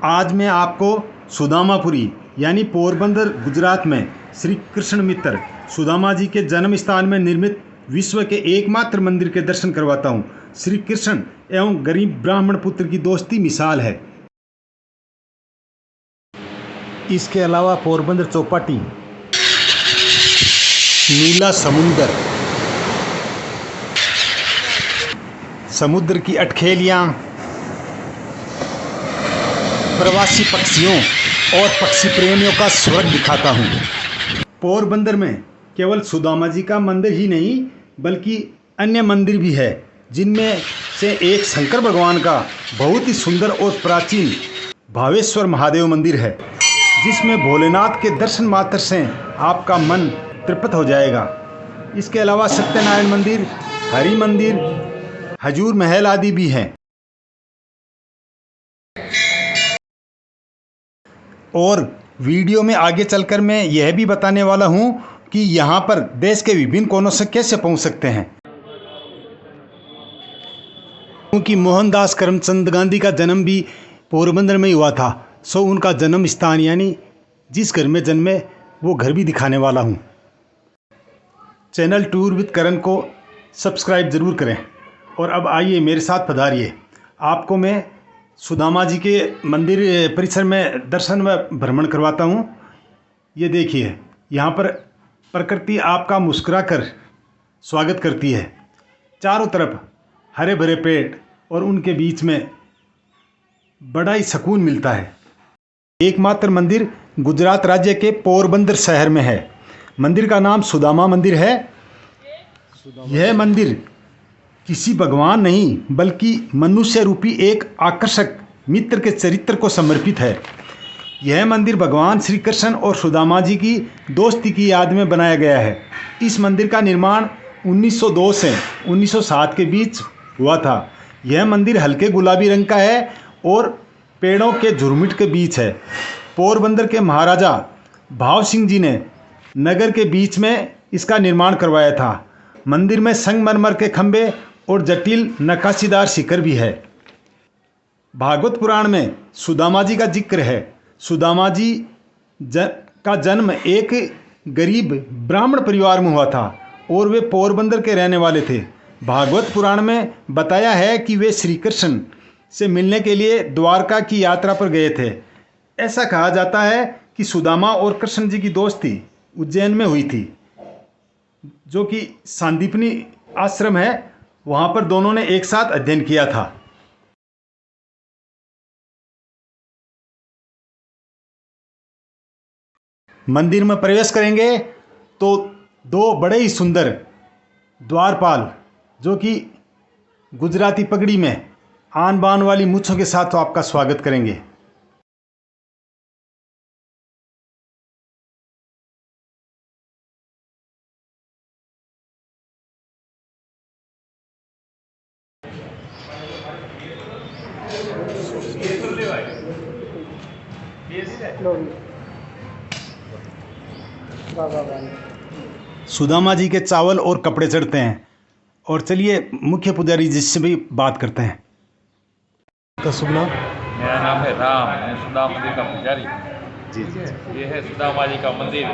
आज मैं आपको सुदामापुरी यानी पोरबंदर गुजरात में श्री कृष्ण मित्र सुदामा जी के जन्म स्थान में निर्मित विश्व के एकमात्र मंदिर के दर्शन करवाता हूँ। श्री कृष्ण एवं गरीब ब्राह्मण पुत्र की दोस्ती मिसाल है। इसके अलावा पोरबंदर चौपाटी, नीला समुंदर, समुद्र की अटखेलियाँ, प्रवासी पक्षियों और पक्षी प्रेमियों का स्वर्ग दिखाता हूँ। पोरबंदर में केवल सुदामा जी का मंदिर ही नहीं बल्कि अन्य मंदिर भी है, जिनमें से एक शंकर भगवान का बहुत ही सुंदर और प्राचीन भावेश्वर महादेव मंदिर है, जिसमें भोलेनाथ के दर्शन मात्र से आपका मन तृप्त हो जाएगा। इसके अलावा सत्यनारायण मंदिर, हरि मंदिर, हजूर महल आदि भी हैं। और वीडियो में आगे चलकर मैं यह भी बताने वाला हूं कि यहां पर देश के विभिन्न कोनों से कैसे पहुंच सकते हैं। क्योंकि मोहनदास करमचंद गांधी का जन्म भी पोरबंदर में ही हुआ था, सो उनका जन्म स्थान यानी जिस घर में जन्मे वो घर भी दिखाने वाला हूं। चैनल टूर विद करण को सब्सक्राइब ज़रूर करें। और अब आइए मेरे साथ पधारिए, आपको मैं सुदामा जी के मंदिर परिसर में दर्शन व भ्रमण करवाता हूँ। ये देखिए, यहाँ पर प्रकृति आपका मुस्कुरा कर स्वागत करती है। चारों तरफ हरे भरे पेड़ और उनके बीच में बड़ा ही सुकून मिलता है। एकमात्र मंदिर गुजरात राज्य के पोरबंदर शहर में है। मंदिर का नाम सुदामा मंदिर है। यह मंदिर किसी भगवान नहीं बल्कि मनुष्य रूपी एक आकर्षक मित्र के चरित्र को समर्पित है। यह मंदिर भगवान श्री कृष्ण और सुदामा जी की दोस्ती की याद में बनाया गया है। इस मंदिर का निर्माण 1902 से 1907 के बीच हुआ था। यह मंदिर हल्के गुलाबी रंग का है और पेड़ों के झुरमुट के बीच है। पोरबंदर के महाराजा भाव सिंह जी ने नगर के बीच में इसका निर्माण करवाया था। मंदिर में संगमरमर के खंभे और जटिल नक्काशीदार शिखर भी है। भागवत पुराण में सुदामा जी का जिक्र है। सुदामा जी का जन्म एक गरीब ब्राह्मण परिवार में हुआ था और वे पोरबंदर के रहने वाले थे। भागवत पुराण में बताया है कि वे श्री कृष्ण से मिलने के लिए द्वारका की यात्रा पर गए थे। ऐसा कहा जाता है कि सुदामा और कृष्ण जी की दोस्ती उज्जैन में हुई थी, जो कि सांदीपनी आश्रम है। वहाँ पर दोनों ने एक साथ अध्ययन किया था। मंदिर में प्रवेश करेंगे तो दो बड़े ही सुंदर द्वारपाल, जो कि गुजराती पगड़ी में आन बान वाली मूंछों के साथ आपका स्वागत करेंगे। सुदामा जी के चावल और कपड़े चढ़ते हैं। और चलिए मुख्य पुजारी जी से भी बात करते हैं। तो शुभ नाम? मेरा नाम है राम, मैं सुदामा मंदिर का पुजारी। जी। ये है सुदामा जी का मंदिर।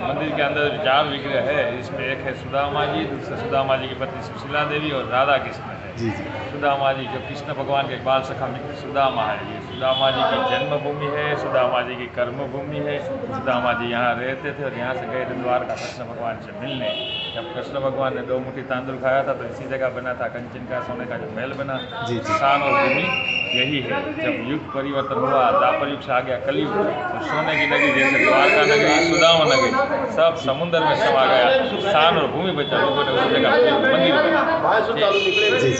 मंदिर के अंदर 4 विग्रह है। इसमें एक है सुदामा जी, दूसरा सुदामा जी की पत्नी सुशीला देवी और राधा कृष्ण है। जी। सुदामा जी जो कृष्ण भगवान के बाल सखा मित्र सुदामा है। ये सुदामा जी की जन्मभूमि है, सुदामा जी की कर्मभूमि है। सुदामा जी यहाँ रहते थे और यहाँ से गए थे द्वारका कृष्ण भगवान से मिलने। जब कृष्ण भगवान ने 2 मुट्ठी तांदुल खाया था तो इसी जगह बना था कंचन का सोने का जो महल बना। स्थान और भूमि यही है। जब युग परिवर्तन हुआ, द्वापर युग से आ गया कलयुग, तो सोने की नगरी जैसे द्वारका नगरी, सुदामा नगरी सब समुद्र में समा गया। स्थान और भूमि बचा, लोगों ने उस जगह मंदिर बना। जी।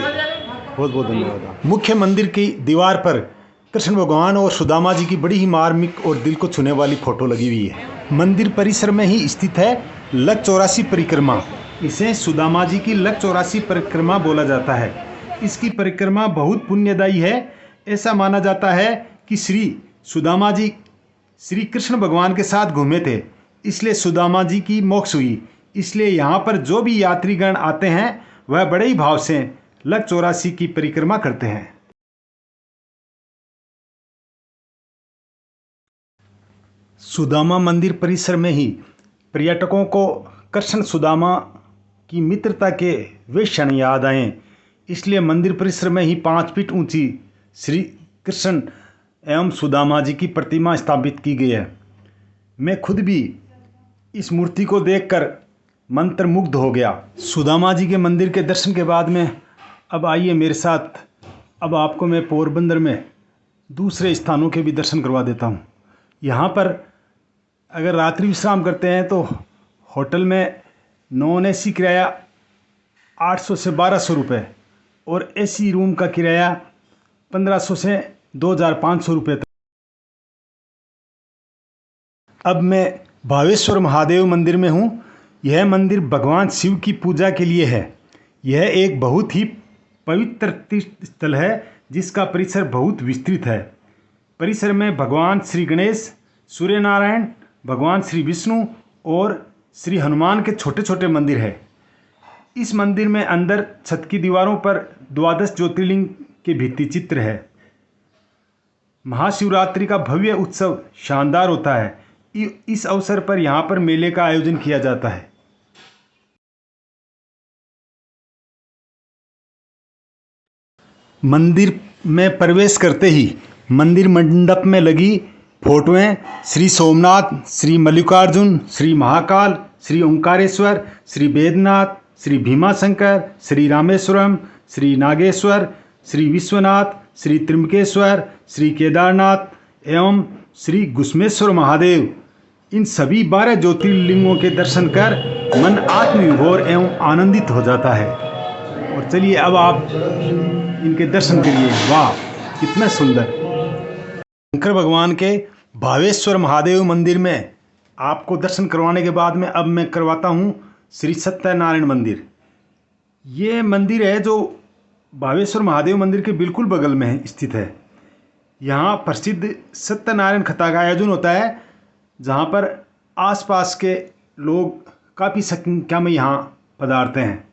बहुत बहुत धन्यवाद। मुख्य मंदिर की दीवार पर कृष्ण भगवान और सुदामा जी की बड़ी ही मार्मिक और दिल को छूने वाली फोटो लगी हुई है। मंदिर परिसर में ही स्थित है लक 84 परिक्रमा। इसे सुदामा जी की लक 84 परिक्रमा बोला जाता है। इसकी परिक्रमा बहुत पुण्यदायी है। ऐसा माना जाता है कि श्री सुदामा जी श्री कृष्ण भगवान के साथ घूमे थे, इसलिए सुदामा जी की मोक्ष हुई। इसलिए यहाँ पर जो भी यात्रीगण आते हैं वह बड़े ही भाव से लक 84 की परिक्रमा करते हैं। सुदामा मंदिर परिसर में ही पर्यटकों को कृष्ण सुदामा की मित्रता के वे क्षण याद आए, इसलिए मंदिर परिसर में ही 5 फीट ऊंची श्री कृष्ण एवं सुदामा जी की प्रतिमा स्थापित की गई है। मैं खुद भी इस मूर्ति को देखकर मंत्रमुग्ध हो गया। सुदामा जी के मंदिर के दर्शन के बाद में अब आइए मेरे साथ, अब आपको मैं पोरबंदर में दूसरे स्थानों के भी दर्शन करवा देता हूँ। यहाँ पर अगर रात्रि विश्राम करते हैं तो होटल में नॉन एसी किराया 800 से 1200 रुपये और एसी रूम का किराया 1500 से 2500 रुपये तक। अब मैं भावेश्वर महादेव मंदिर में हूँ। यह मंदिर भगवान शिव की पूजा के लिए है। यह एक बहुत ही पवित्र तीर्थ स्थल है जिसका परिसर बहुत विस्तृत है। परिसर में भगवान श्री गणेश, सूर्य नारायण, भगवान श्री विष्णु और श्री हनुमान के छोटे छोटे मंदिर है। इस मंदिर में अंदर छत की दीवारों पर 12 ज्योतिर्लिंग के भित्ति चित्र है। महाशिवरात्रि का भव्य उत्सव शानदार होता है। इस अवसर पर यहाँ पर मेले का आयोजन किया जाता है। मंदिर में प्रवेश करते ही मंदिर मंडप में लगी फोटोएं श्री सोमनाथ, श्री मल्लिकार्जुन, श्री महाकाल, श्री ओंकारेश्वर, श्री वेदनाथ, श्री भीमाशंकर, श्री रामेश्वरम, श्री नागेश्वर, श्री विश्वनाथ, श्री त्र्यंबकेश्वर, श्री केदारनाथ एवं श्री घुश्मेश्वर महादेव, इन सभी 12 ज्योतिर्लिंगों के दर्शन कर मन आत्मविभोर एवं आनंदित हो जाता है। और चलिए अब आप इनके दर्शन करिए। वाह, कितना सुंदर। शंकर भगवान के भावेश्वर महादेव मंदिर में आपको दर्शन करवाने के बाद में अब मैं करवाता हूँ श्री सत्यनारायण मंदिर। ये मंदिर है जो भावेश्वर महादेव मंदिर के बिल्कुल बगल में स्थित है। यहाँ प्रसिद्ध सत्यनारायण कथा का आयोजन होता है, जहाँ पर आसपास के लोग काफ़ी संख्या में यहाँ पधारते हैं।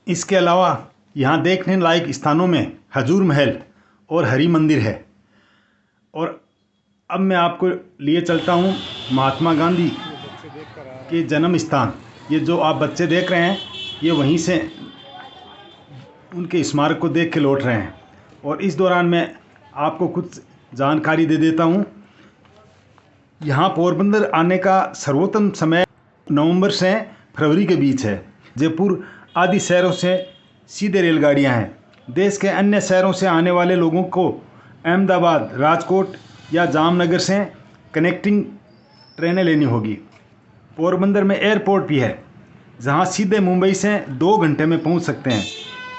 इसके अलावा यहाँ देखने लायक स्थानों में हजूर महल और हरि मंदिर है। और अब मैं आपको लिए चलता हूँ महात्मा गांधी के जन्म स्थान। ये जो आप बच्चे देख रहे हैं, ये वहीं से उनके स्मारक को देख के लौट रहे हैं। और इस दौरान मैं आपको कुछ जानकारी दे देता हूँ। यहाँ पोरबंदर आने का सर्वोत्तम समय नवंबर से फरवरी के बीच है। जयपुर आदि शहरों से सीधे रेलगाड़ियाँ हैं। देश के अन्य शहरों से आने वाले लोगों को अहमदाबाद, राजकोट या जामनगर से कनेक्टिंग ट्रेनें लेनी होगी। पोरबंदर में एयरपोर्ट भी है, जहां सीधे मुंबई से 2 घंटे में पहुंच सकते हैं।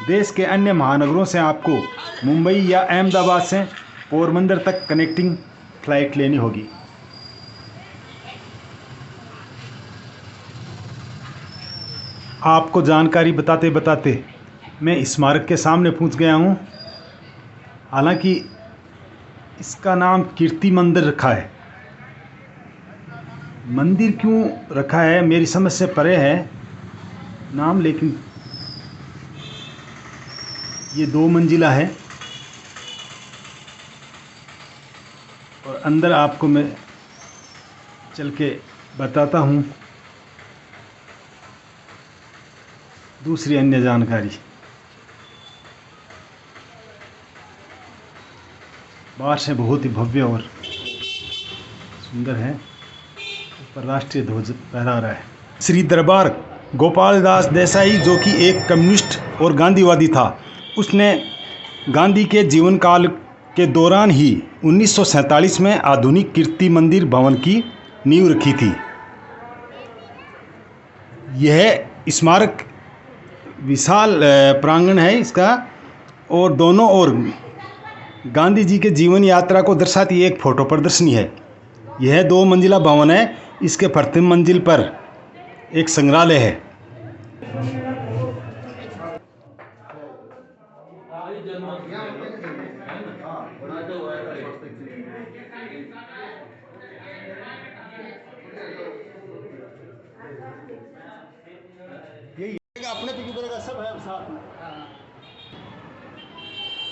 देश के अन्य महानगरों से आपको मुंबई या अहमदाबाद से पोरबंदर तक कनेक्टिंग फ्लाइट लेनी होगी। आपको जानकारी बताते बताते मैं स्मारक के सामने पहुंच गया हूं। हालांकि इसका नाम कीर्ति मंदिर रखा है। मंदिर क्यों रखा है मेरी समझ से परे है नाम, लेकिन ये 2 मंजिला है। और अंदर आपको मैं चल के बताता हूँ दूसरी अन्य जानकारी। बाहर से बहुत ही भव्य और सुंदर है। ऊपर राष्ट्रीय ध्वज फहरा रहा है। श्री दरबार गोपाल दास देसाई, जो कि एक कम्युनिस्ट और गांधीवादी था, उसने गांधी के जीवन काल के दौरान ही 1947 में आधुनिक कीर्ति मंदिर भवन की नींव रखी थी। यह स्मारक विशाल प्रांगण है इसका, और दोनों ओर गांधी जी के जीवन यात्रा को दर्शाती एक फोटो प्रदर्शनी है। यह 2 मंजिला भवन है। इसके प्रथम मंजिल पर एक संग्रहालय है।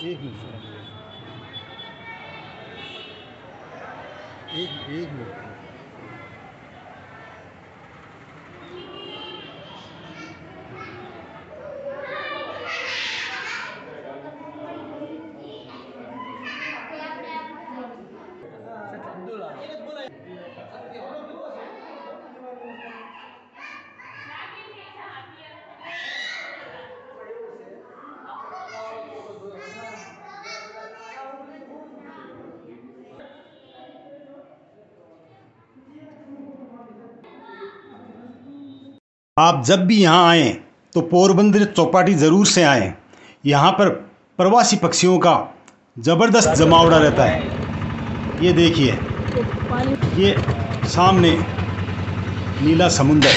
एक मिनट एक मिनट। आप जब भी यहाँ आएँ तो पोरबंदर चौपाटी ज़रूर से आएँ। यहाँ पर प्रवासी पक्षियों का ज़बरदस्त जमावड़ा रहता है। ये देखिए, ये सामने नीला समुंदर।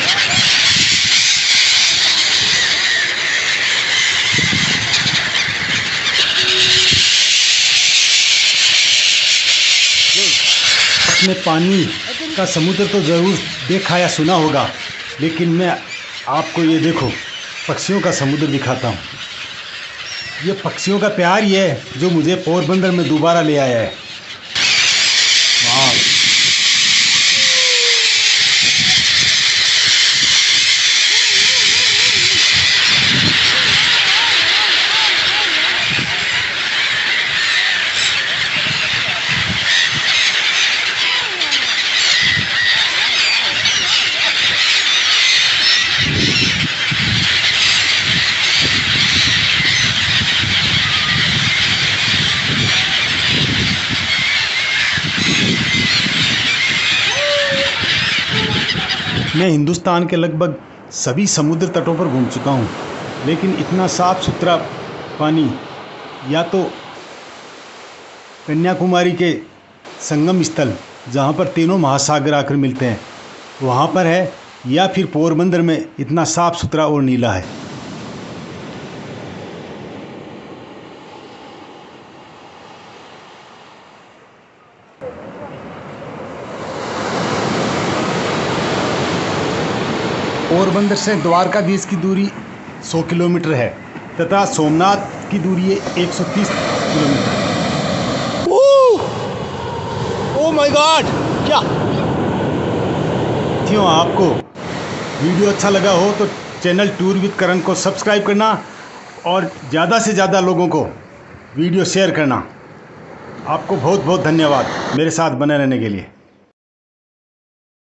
अपने पानी का समुद्र तो ज़रूर देखा या सुना होगा, लेकिन मैं आपको ये देखो पक्षियों का समुद्र दिखाता हूँ। ये पक्षियों का प्यार ही है जो मुझे पोरबंदर में दोबारा ले आया है। वाह! मैं हिंदुस्तान के लगभग सभी समुद्र तटों पर घूम चुका हूँ, लेकिन इतना साफ़ सुथरा पानी या तो कन्याकुमारी के संगम स्थल जहाँ पर तीनों महासागर आकर मिलते हैं वहाँ पर है, या फिर पोरबंदर में इतना साफ़ सुथरा और नीला है। पोरबंदर से द्वारकाधीश की दूरी 100 किलोमीटर है तथा सोमनाथ की दूरी है 130 किलोमीटर। Oh my God! क्या क्यों आपको वीडियो अच्छा लगा हो तो चैनल टूर विद करण को सब्सक्राइब करना और ज़्यादा से ज़्यादा लोगों को वीडियो शेयर करना। आपको बहुत बहुत धन्यवाद मेरे साथ बने रहने के लिए।